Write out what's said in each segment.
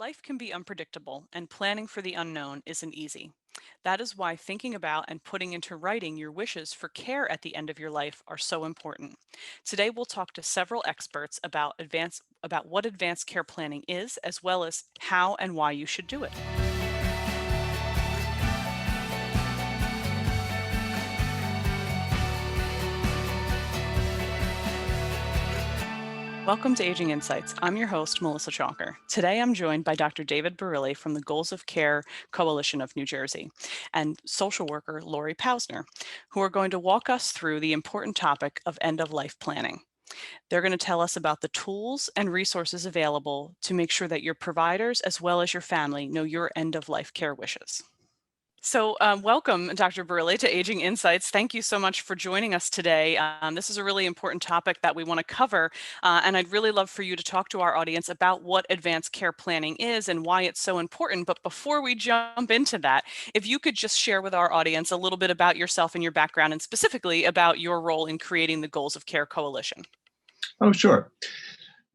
Life can be unpredictable, and planning for the unknown isn't easy. That is why thinking about and putting into writing your wishes for care at the end of your life are so important. Today we'll talk to several experts about what advanced care planning is, as well as how and why you should do it. Welcome to Aging Insights. I'm your host, Melissa Chalker. Today I'm joined by Dr. David Barilli from the Goals of Care Coalition of New Jersey and social worker Lori Pausner, who are going to walk us through the important topic of end-of-life planning. They're going to tell us about the tools and resources available to make sure that your providers as well as your family know your end-of-life care wishes. Welcome, Dr. Burleigh, to Aging Insights. Thank you so much for joining us today. This is a really important topic that we want to cover, and I'd really love for you to talk to our audience about what advanced care planning is and why it's so important. But before we jump into that, if you could just share with our audience a little bit about yourself and your background, and specifically about your role in creating the Goals of Care Coalition. Oh, sure.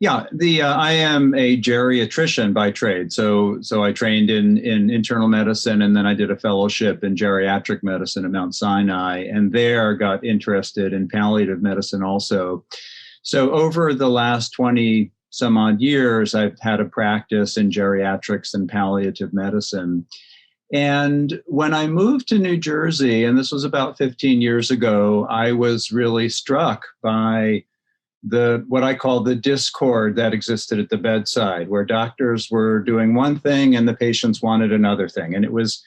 Yeah, I am a geriatrician by trade. So I trained in internal medicine, and then I did a fellowship in geriatric medicine at Mount Sinai, and there got interested in palliative medicine also. So over the last 20 some odd years, I've had a practice in geriatrics and palliative medicine. And when I moved to New Jersey, and this was about 15 years ago, I was really struck by what I call the discord that existed at the bedside, where doctors were doing one thing and the patients wanted another thing. And it was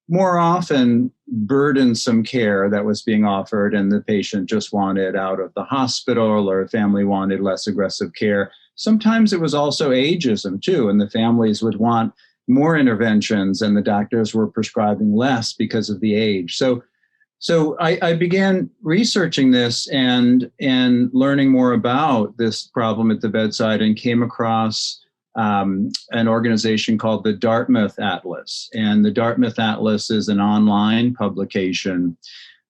more often burdensome care that was being offered, and the patient just wanted out of the hospital, or family wanted less aggressive care. Sometimes it was also ageism too, and the families would want more interventions and the doctors were prescribing less because of the age. So I began researching this and learning more about this problem at the bedside, and came across an organization called the Dartmouth Atlas. And the Dartmouth Atlas is an online publication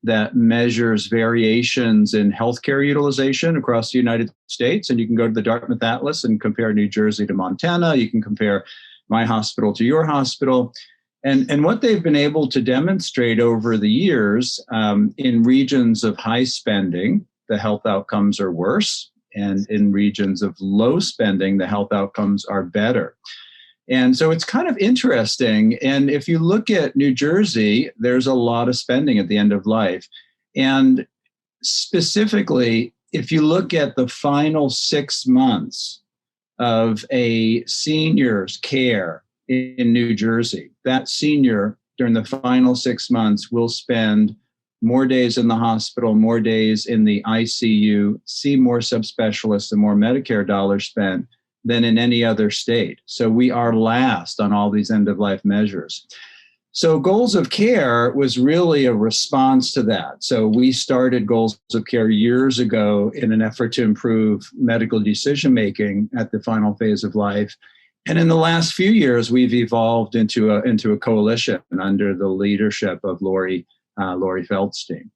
that measures variations in healthcare utilization across the United States. And you can go to the Dartmouth Atlas and compare New Jersey to Montana. You can compare my hospital to your hospital. And what they've been able to demonstrate over the years, in regions of high spending, the health outcomes are worse. And in regions of low spending, the health outcomes are better. And so it's kind of interesting. And if you look at New Jersey, there's a lot of spending at the end of life. And specifically, if you look at the final 6 months of a senior's care in New Jersey, that senior during the final 6 months will spend more days in the hospital, more days in the ICU, see more subspecialists and more Medicare dollars spent than in any other state. So we are last on all these end-of-life measures. So Goals of Care was really a response to that. So we started Goals of Care years ago in an effort to improve medical decision-making at the final phase of life. And in the last few years, we've evolved into a coalition under the leadership of Lori Feldstein.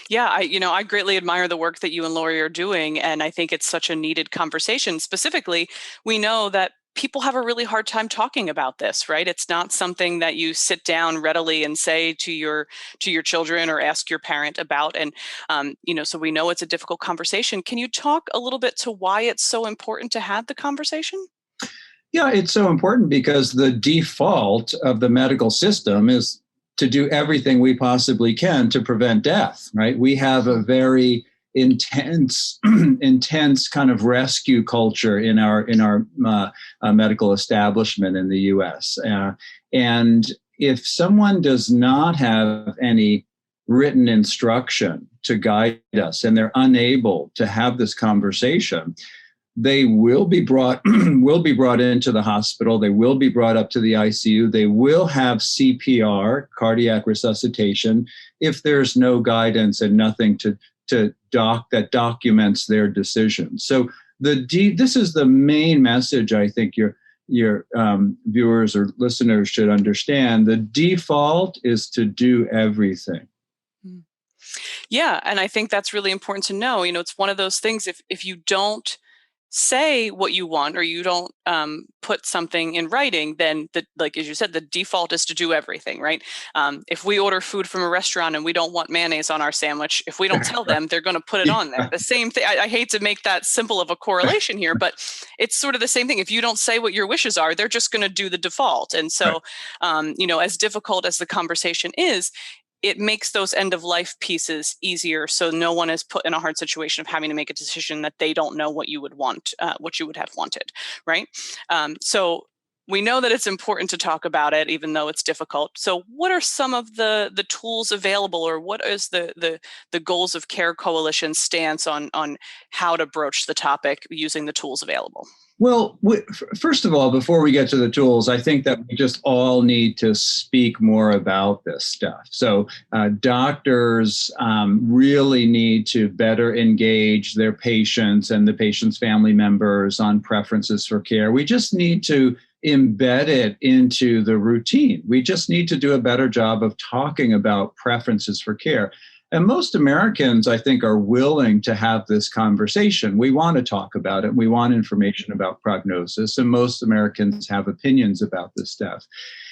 Yeah, I greatly admire the work that you and Lori are doing, and I think it's such a needed conversation. Specifically, we know that people have a really hard time talking about this, right? It's not something that you sit down readily and say to your children or ask your parent about. And so we know it's a difficult conversation. Can you talk a little bit to why it's so important to have the conversation? Yeah, it's so important because the default of the medical system is to do everything we possibly can to prevent death, right? We have a very intense kind of rescue culture in our medical establishment in the U.S. And if someone does not have any written instruction to guide us, and they're unable to have this conversation, they will be brought into the hospital. They will be brought up to the ICU. They will have CPR, cardiac resuscitation, if there's no guidance and nothing that documents their decision. So this is the main message I think your viewers or listeners should understand. The default is to do everything. Yeah, and I think that's really important to know. It's one of those things, if you don't say what you want, or you don't put something in writing, then like as you said, the default is to do everything, right? If we order food from a restaurant and we don't want mayonnaise on our sandwich, if we don't tell them, they're going to put it on there. The same thing. I hate to make that simple of a correlation here, but it's sort of the same thing. If you don't say what your wishes are, they're just going to do the default. And so, as difficult as the conversation is, it makes those end of life pieces easier, so no one is put in a hard situation of having to make a decision that they don't know what you would want, what you would have wanted, right? So we know that it's important to talk about it, even though it's difficult. So what are some of the tools available, or what is the Goals of Care Coalition stance on how to broach the topic using the tools available? Well, first of all, before we get to the tools, I think that we just all need to speak more about this stuff. So doctors really need to better engage their patients and the patient's family members on preferences for care. We just need to embed it into the routine. We just need to do a better job of talking about preferences for care. And most Americans, I think, are willing to have this conversation. We want to talk about it. We want information about prognosis. And most Americans have opinions about this stuff.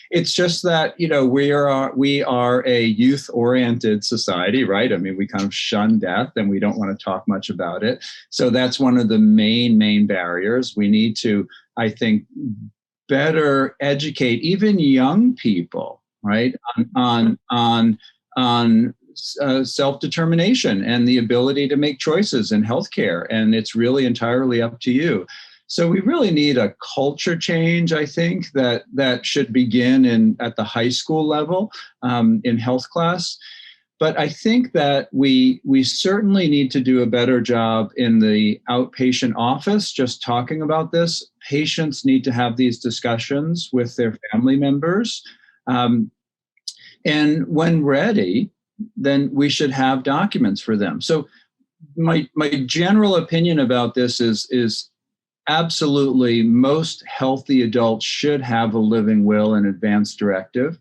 It's just that, we are a youth-oriented society, right? I mean, we kind of shun death and we don't want to talk much about it. So that's one of the main barriers. We need to, I think, better educate even young people, right, on self-determination and the ability to make choices in healthcare. And it's really entirely up to you. So we really need a culture change, I think, that should begin at the high school level in health class. But I think that we certainly need to do a better job in the outpatient office, just talking about this. Patients need to have these discussions with their family members. And when ready, then we should have documents for them. So my general opinion about this is absolutely most healthy adults should have a living will and advance directive.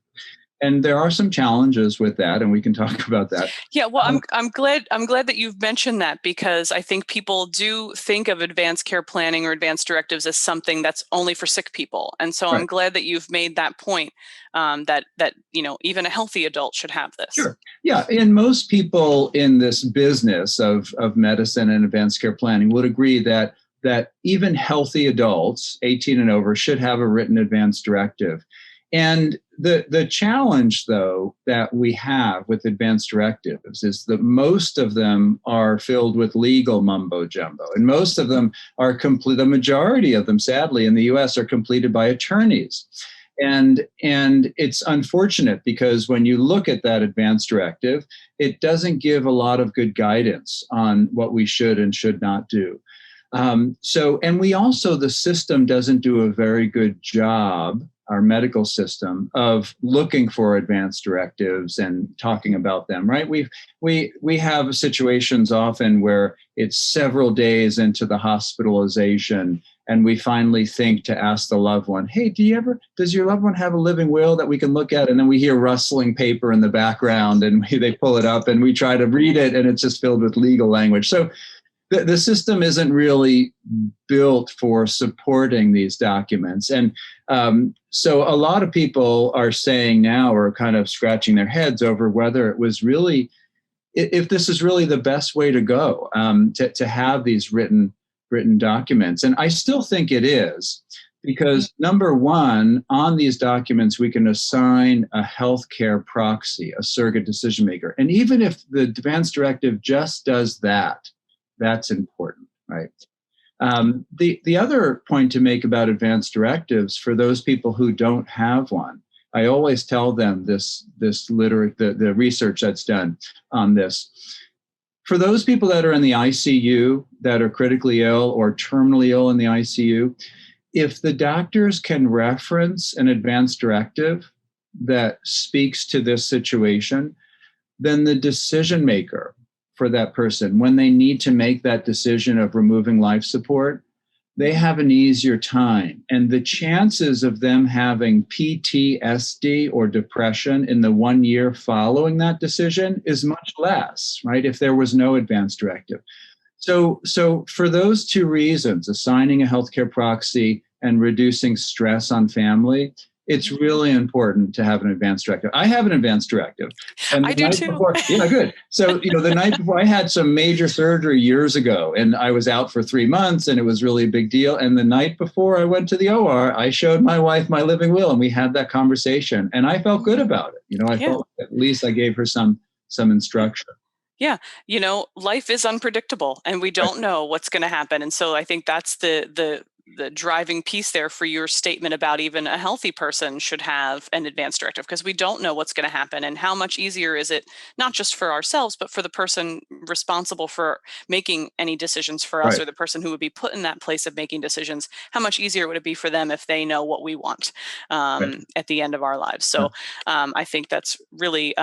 And there are some challenges with that, and we can talk about that. Yeah, well, I'm glad that you've mentioned that, because I think people do think of advanced care planning or advanced directives as something that's only for sick people, and so I'm glad that you've made that point, that even a healthy adult should have this. Sure. Yeah, and most people in this business of medicine and advanced care planning would agree that even healthy adults, 18 and over, should have a written advanced directive. And the challenge, though, that we have with advanced directives is that most of them are filled with legal mumbo jumbo, and most of them are complete. The majority of them, sadly, in the U.S., are completed by attorneys. And it's unfortunate, because when you look at that advanced directive, it doesn't give a lot of good guidance on what we should and should not do. And we also, the system doesn't do a very good job, our medical system, of looking for advanced directives and talking about them, right? We have situations often where it's several days into the hospitalization, and we finally think to ask the loved one, hey, does your loved one have a living will that we can look at? And then we hear rustling paper in the background, and they pull it up and we try to read it, and it's just filled with legal language. So the system isn't really built for supporting these documents. And so a lot of people are saying now, or kind of scratching their heads over whether it was really, if this is really the best way to go, to have these written documents. And I still think it is, because number one, on these documents, we can assign a healthcare proxy, a surrogate decision maker. And even if the advanced directive just does that, that's important, right? The other point to make about advanced directives, for those people who don't have one, I always tell them the research that's done on this. For those people that are in the ICU, that are critically ill or terminally ill in the ICU, if the doctors can reference an advanced directive that speaks to this situation, then the decision maker for that person, when they need to make that decision of removing life support, they have an easier time. And the chances of them having PTSD or depression in the 1 year following that decision is much less, right? If there was no advanced directive. So for those two reasons, assigning a healthcare proxy and reducing stress on family, it's really important to have an advance directive. I have an advance directive. And I the do night too. before, yeah, good. So, the night before I had some major surgery years ago and I was out for 3 months and it was really a big deal. And the night before I went to the OR, I showed my wife my living will and we had that conversation and I felt good about it. I Yeah. felt at least I gave her some instruction. Yeah. Life is unpredictable and we don't know what's going to happen. And so I think that's the driving piece there for your statement about even a healthy person should have an advance directive, because we don't know what's going to happen. And how much easier is it, not just for ourselves, but for the person responsible for making any decisions for us, Right. or the person who would be put in that place of making decisions, how much easier would it be for them if they know what we want Right. at the end of our lives? So I think that's really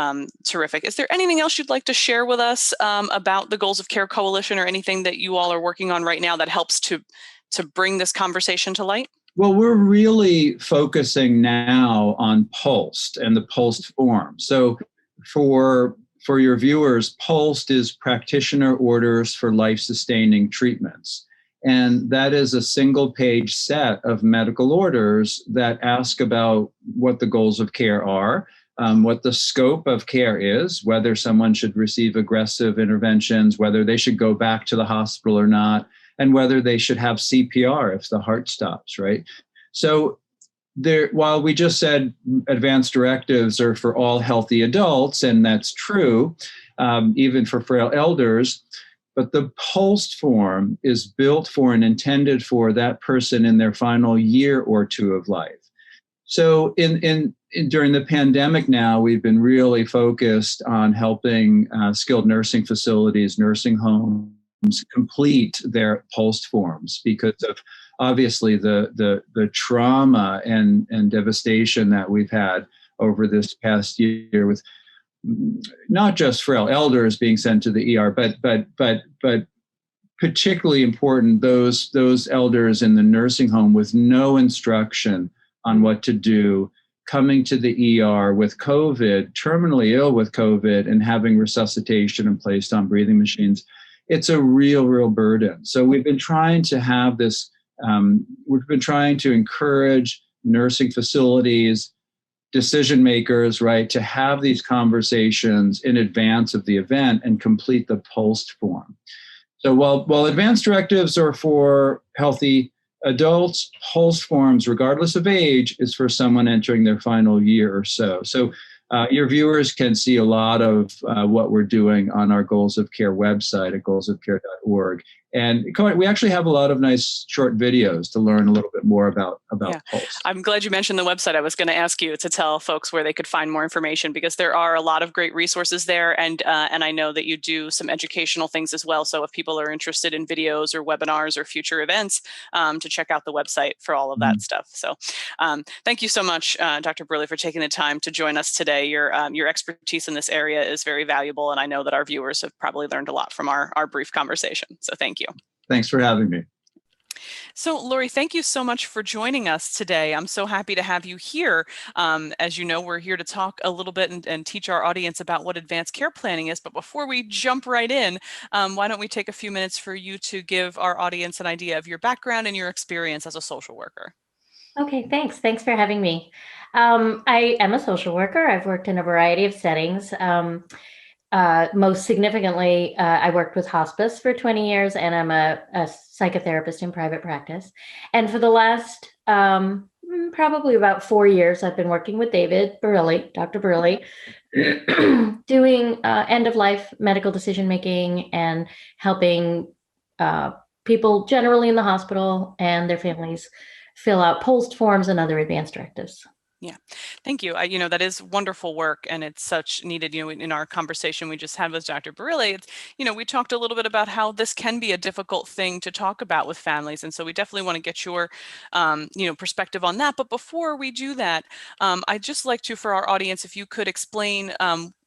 terrific. Is there anything else you'd like to share with us about the Goals of Care Coalition, or anything that you all are working on right now that helps to bring this conversation to light? Well, we're really focusing now on PULSed and the PULSed form. So for your viewers, PULSed is Practitioner Orders for Life-Sustaining Treatments. And that is a single-page set of medical orders that ask about what the goals of care are, what the scope of care is, whether someone should receive aggressive interventions, whether they should go back to the hospital or not, and whether they should have CPR if the heart stops, right? So while we just said advanced directives are for all healthy adults, and that's true, even for frail elders, but the PULSed form is built for and intended for that person in their final year or two of life. So during the pandemic now, we've been really focused on helping skilled nursing facilities, nursing homes, complete their PULSed forms because of obviously the trauma and devastation that we've had over this past year, with not just frail elders being sent to the ER, but particularly important, those elders in the nursing home with no instruction on what to do, coming to the ER with COVID, terminally ill with COVID, and having resuscitation and placed on breathing machines. It's a real burden. So we've been trying to have this, we've been trying to encourage nursing facilities, decision makers, right, to have these conversations in advance of the event and complete the PULSed form. So while advanced directives are for healthy adults, PULSed forms, regardless of age, is for someone entering their final year or so. So your viewers can see a lot of what we're doing on our Goals of Care website at goalsofcare.org. And we actually have a lot of nice short videos to learn a little bit more about PULSed. I'm glad you mentioned the website. I was going to ask you to tell folks where they could find more information, because there are a lot of great resources there. And I know that you do some educational things as well. So if people are interested in videos or webinars or future events, to check out the website for all of that stuff. So thank you so much, Dr. Burleigh, for taking the time to join us today. Your expertise in this area is very valuable. And I know that our viewers have probably learned a lot from our brief conversation. So thank you. Thanks for having me. So, Lori, thank you so much for joining us today. I'm so happy to have you here. As you know, we're here to talk a little bit and teach our audience about what advanced care planning is. But before we jump right in, why don't we take a few minutes for you to give our audience an idea of your background and your experience as a social worker? Okay, thanks. Thanks for having me. I am a social worker. I've worked in a variety of settings. Most significantly, I worked with hospice for 20 years, and I'm a psychotherapist in private practice. And for the last probably about 4 years, I've been working with David Burleigh, Dr. Burleigh, doing end-of-life medical decision-making and helping people generally in the hospital and their families fill out PULSed forms and other advanced directives. Yeah, thank you. That is wonderful work, and it's such needed. In our conversation we just had with Dr. Burleigh, we talked a little bit about how this can be a difficult thing to talk about with families, and so we definitely want to get your, perspective on that. But before we do that, I'd just like to, for our audience, if you could explain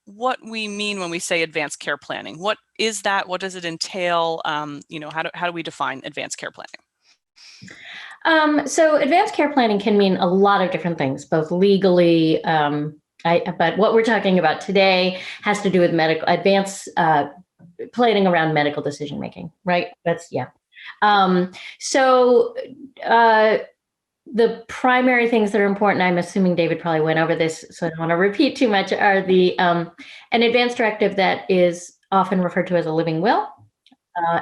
what we mean when we say advanced care planning. What is that? What does it entail? How do we define advanced care planning? So advanced care planning can mean a lot of different things, both legally, but what we're talking about today has to do with advanced planning around medical decision making, right? That's, yeah. So the primary things that are important, I'm assuming David probably went over this, so I don't want to repeat too much, are the an advance directive that is often referred to as a living will,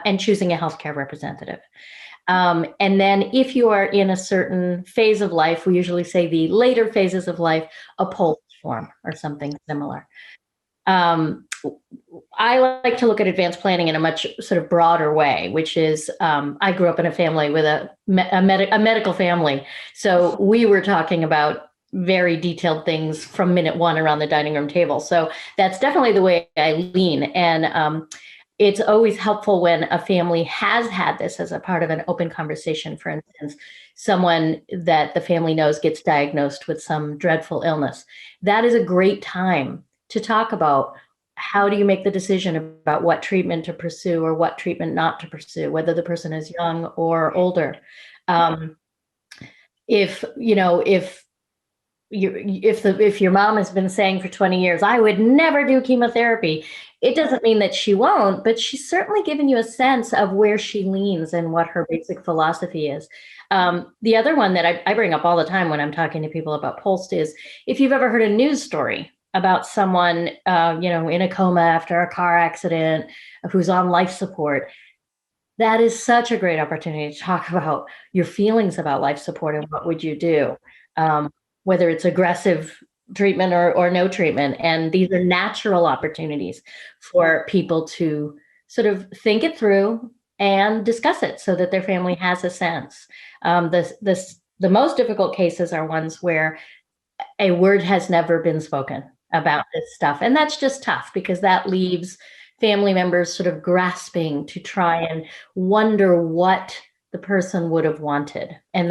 and choosing a healthcare representative. And then if you are in a certain phase of life, we usually say the later phases of life, a POLST form or something similar. I like to look at advanced planning in a much sort of broader way, which is I grew up in a family with a medical family. So we were talking about very detailed things from minute one around the dining room table. So that's definitely the way I lean. And it's always helpful when a family has had this as a part of an open conversation. For instance, someone that the family knows gets diagnosed with some dreadful illness. That is a great time to talk about how do you make the decision about what treatment to pursue or what treatment not to pursue, whether the person is young or older. If your mom has been saying for 20 years, I would never do chemotherapy, it doesn't mean that she won't, but she's certainly given you a sense of where she leans and what her basic philosophy is. The other one that I bring up all the time when I'm talking to people about POLST is if you've ever heard a news story about someone, in a coma after a car accident, who's on life support, that is such a great opportunity to talk about your feelings about life support and what would you do, whether it's aggressive treatment or no treatment. And these are natural opportunities for people to sort of think it through and discuss it so that their family has a sense. The most difficult cases are ones where a word has never been spoken about this stuff. And that's just tough because that leaves family members sort of grasping to try and wonder what the person would have wanted. And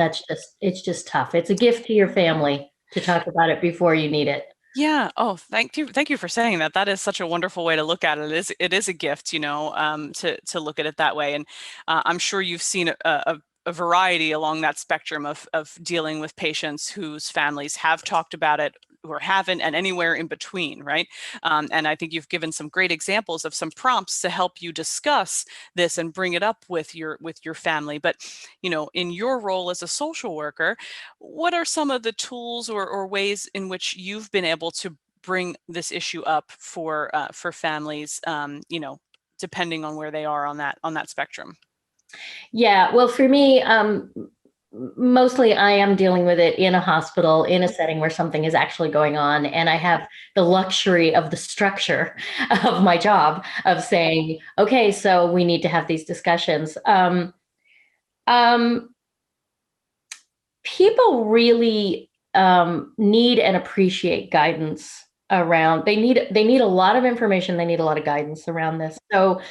it's just tough. It's a gift to your family to talk about it before you need it. Yeah. Oh, thank you. Thank you for saying that. That is such a wonderful way to look at it. It is a gift, to look at it that way. And I'm sure you've seen a variety along that spectrum of dealing with patients whose families have talked about it or haven't, and anywhere in between, right? And I think you've given some great examples of some prompts to help you discuss this and bring it up with your family. But in your role as a social worker, what are some of the tools or ways in which you've been able to bring this issue up for families, depending on where they are on that spectrum? Yeah, well, for me, mostly I am dealing with it in a hospital, in a setting where something is actually going on. And I have the luxury of the structure of my job of saying, okay, so we need to have these discussions. People really need and appreciate guidance around. They need a lot of information. They need a lot of guidance around this. So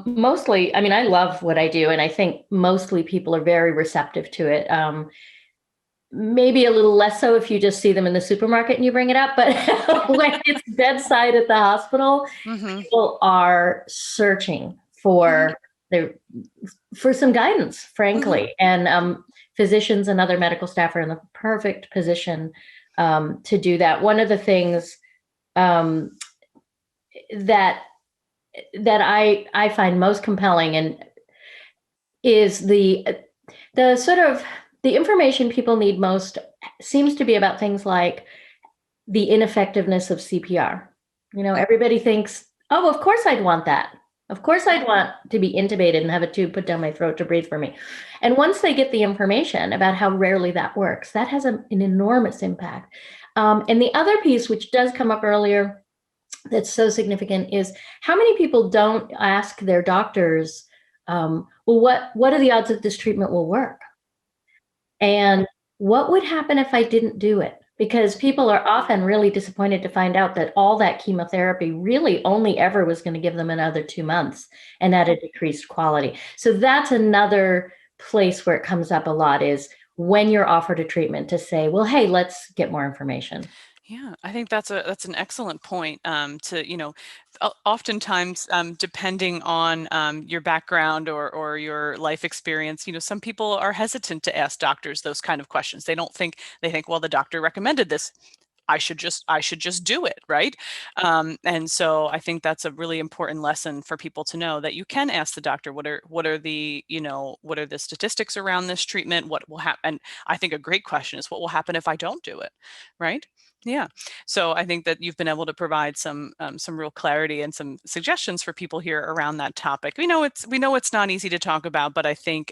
mostly, I mean, I love what I do, and I think mostly people are very receptive to it. Maybe a little less so if you just see them in the supermarket and you bring it up, but when it's bedside at the hospital, people are searching for some guidance, frankly. And physicians and other medical staff are in the perfect position to do that. One of the things that I find most compelling and is the sort of the information people need most seems to be about things like the ineffectiveness of CPR. Everybody thinks, oh, of course I'd want that. Of course I'd want to be intubated and have a tube put down my throat to breathe for me. And once they get the information about how rarely that works, that has an enormous impact. And the other piece, which does come up earlier, that's so significant, is how many people don't ask their doctors, well, what are the odds that this treatment will work? And what would happen if I didn't do it? Because people are often really disappointed to find out that all that chemotherapy really only ever was going to give them another 2 months and at a decreased quality. So that's another place where it comes up a lot, is when you're offered a treatment to say, well, hey, let's get more information. Yeah, I think that's an excellent point. Oftentimes, depending on your background or your life experience, some people are hesitant to ask doctors those kind of questions. They think, well, the doctor recommended this. I should just do it, right? And so I think that's a really important lesson for people to know, that you can ask the doctor, what are the, what are the statistics around this treatment? What will happen? And I think a great question is, what will happen if I don't do it, right? Yeah. So I think that you've been able to provide some real clarity and some suggestions for people here around that topic. We know it's not easy to talk about, but I think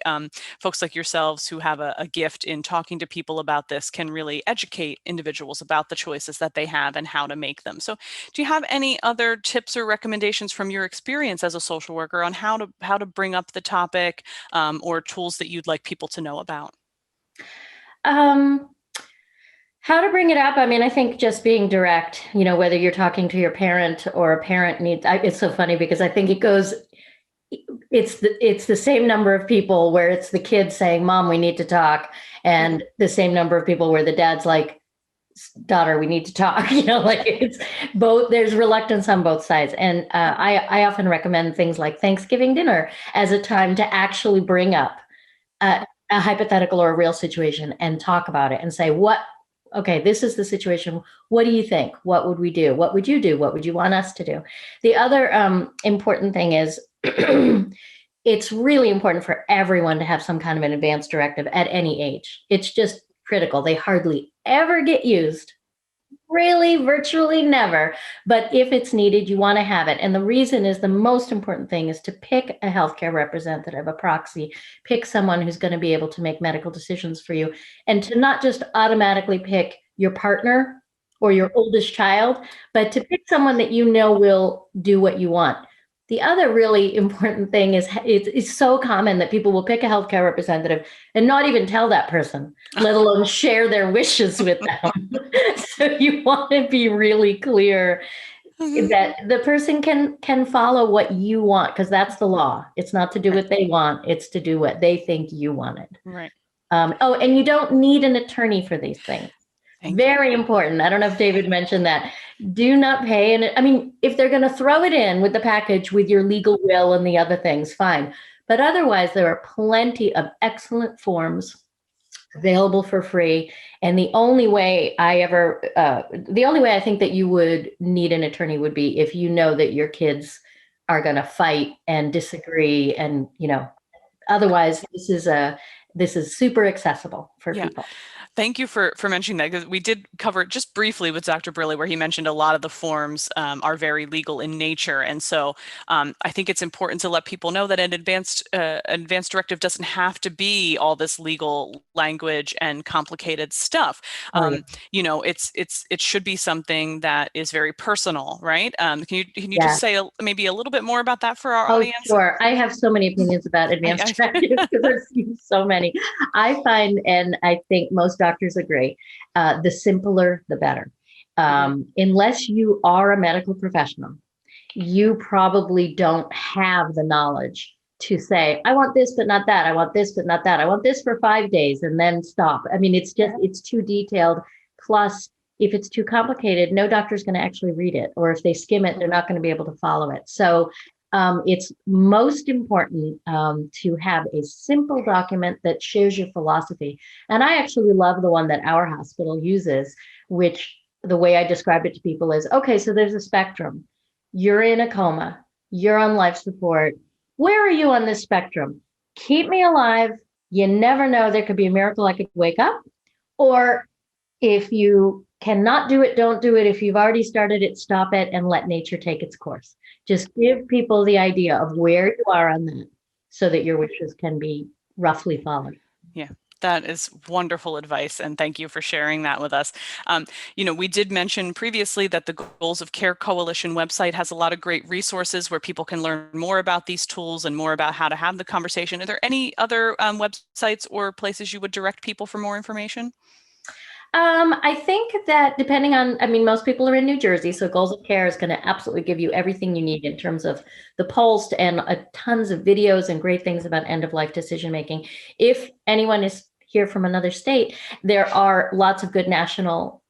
folks like yourselves who have a gift in talking to people about this can really educate individuals about the choices that they have and how to make them. So do you have any other tips or recommendations from your experience as a social worker on how to bring up the topic, or tools that you'd like people to know about? How to bring it up? I mean, I think just being direct, whether you're talking to your parent or a parent needs, it's so funny because I think it's the same number of people where it's the kid saying, Mom, we need to talk. And the same number of people where the dad's like, daughter, we need to talk, like it's both, there's reluctance on both sides. And I often recommend things like Thanksgiving dinner as a time to actually bring up a hypothetical or a real situation and talk about it and say, okay, this is the situation. What do you think? What would we do? What would you do? What would you want us to do? The other important thing is it's really important for everyone to have some kind of an advanced directive at any age. It's just critical. They hardly ever get used. Really, virtually never. But if it's needed, you want to have it. And the reason is, the most important thing is to pick a healthcare representative, a proxy, pick someone who's going to be able to make medical decisions for you, and to not just automatically pick your partner or your oldest child, but to pick someone that will do what you want. The other really important thing is, it's so common that people will pick a healthcare representative and not even tell that person, let alone share their wishes with them. So you want to be really clear that the person can follow what you want, because that's the law. It's not to do what they want. It's to do what they think you wanted. Right. And you don't need an attorney for these things. Very you. important. I don't know if David mentioned that. Do not pay. And I mean, if they're going to throw it in with the package with your legal will and the other things, fine. But otherwise, there are plenty of excellent forms available for free. And the only way I think that you would need an attorney would be if you know that your kids are going to fight and disagree. And, otherwise, this is super accessible for people. Thank you for mentioning that, because we did cover it just briefly with Dr. Burleigh, where he mentioned a lot of the forms are very legal in nature. And so I think it's important to let people know that an advanced directive doesn't have to be all this legal language and complicated stuff. It should be something that is very personal, right? Can you just say maybe a little bit more about that for our audience? Sure. I have so many opinions about advanced directives because I've seen so many. I find, and I think most doctors agree, the simpler, the better. Unless you are a medical professional, you probably don't have the knowledge to say, I want this, but not that. I want this, but not that. I want this for 5 days and then stop. I mean, it's too detailed. Plus, if it's too complicated, no doctor's going to actually read it. Or if they skim it, they're not going to be able to follow it. So it's most important to have a simple document that shows your philosophy. And I actually love the one that our hospital uses, which the way I describe it to people is, okay, so there's a spectrum. You're in a coma. You're on life support. Where are you on this spectrum? Keep me alive. You never know. There could be a miracle. I could wake up. Or if you cannot do it, don't do it. If you've already started it, stop it and let nature take its course. Just give people the idea of where you are on that so that your wishes can be roughly followed. Yeah. That is wonderful advice, and thank you for sharing that with us. We did mention previously that the Goals of Care Coalition website has a lot of great resources where people can learn more about these tools and more about how to have the conversation. Are there any other websites or places you would direct people for more information? I think that depending on, most people are in New Jersey, so Goals of Care is going to absolutely give you everything you need in terms of the pulse and tons of videos and great things about end-of-life decision-making. If anyone is here from another state, there are lots of good national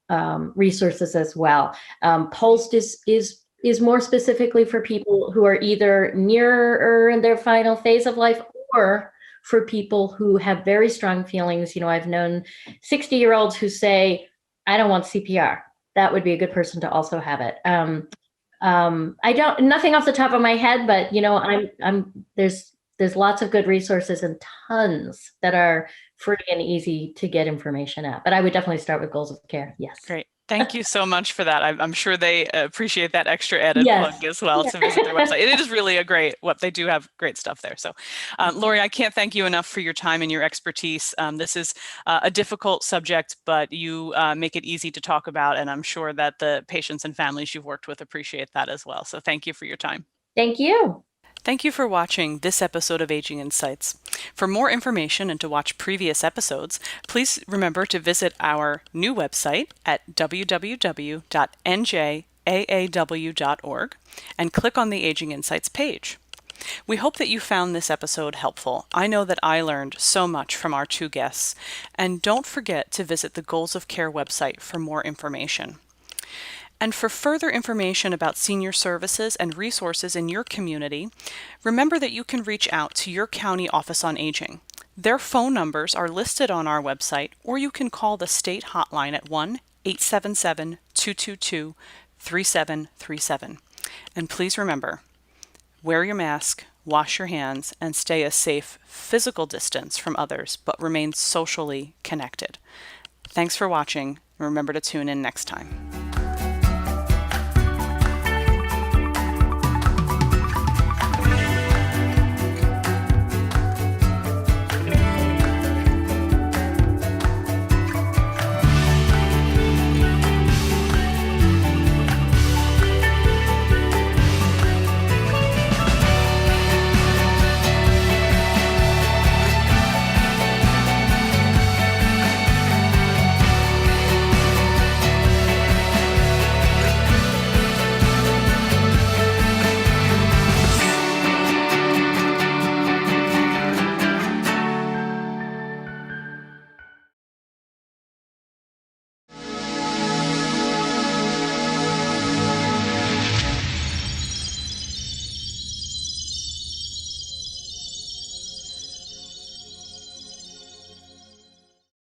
resources as well. Pulse is more specifically for people who are either nearer in their final phase of life or for people who have very strong feelings. I've known 60-year-olds who say, I don't want CPR. that would be a good person to also have it. I don't, nothing off the top of my head, but there's lots of good resources and tons that are free and easy to get information at. But I would definitely start with goals of care. Yes. Great. Thank you so much for that. I'm sure they appreciate that extra added Yes. plug as well to visit their website. It is really a great, they do have great stuff there. So Lori, I can't thank you enough for your time and your expertise. This is a difficult subject, but you make it easy to talk about. And I'm sure that the patients and families you've worked with appreciate that as well. So thank you for your time. Thank you. Thank you for watching this episode of Aging Insights. For more information and to watch previous episodes, please remember to visit our new website at www.njaaw.org and click on the Aging Insights page. We hope that you found this episode helpful. I know that I learned so much from our two guests. And don't forget to visit the Goals of Care website for more information. And for further information about senior services and resources in your community, remember that you can reach out to your county office on aging. Their phone numbers are listed on our website, or you can call the state hotline at 1-877-222-3737. And please remember, wear your mask, wash your hands, and stay a safe physical distance from others, but remain socially connected. Thanks for watching. Remember to tune in next time.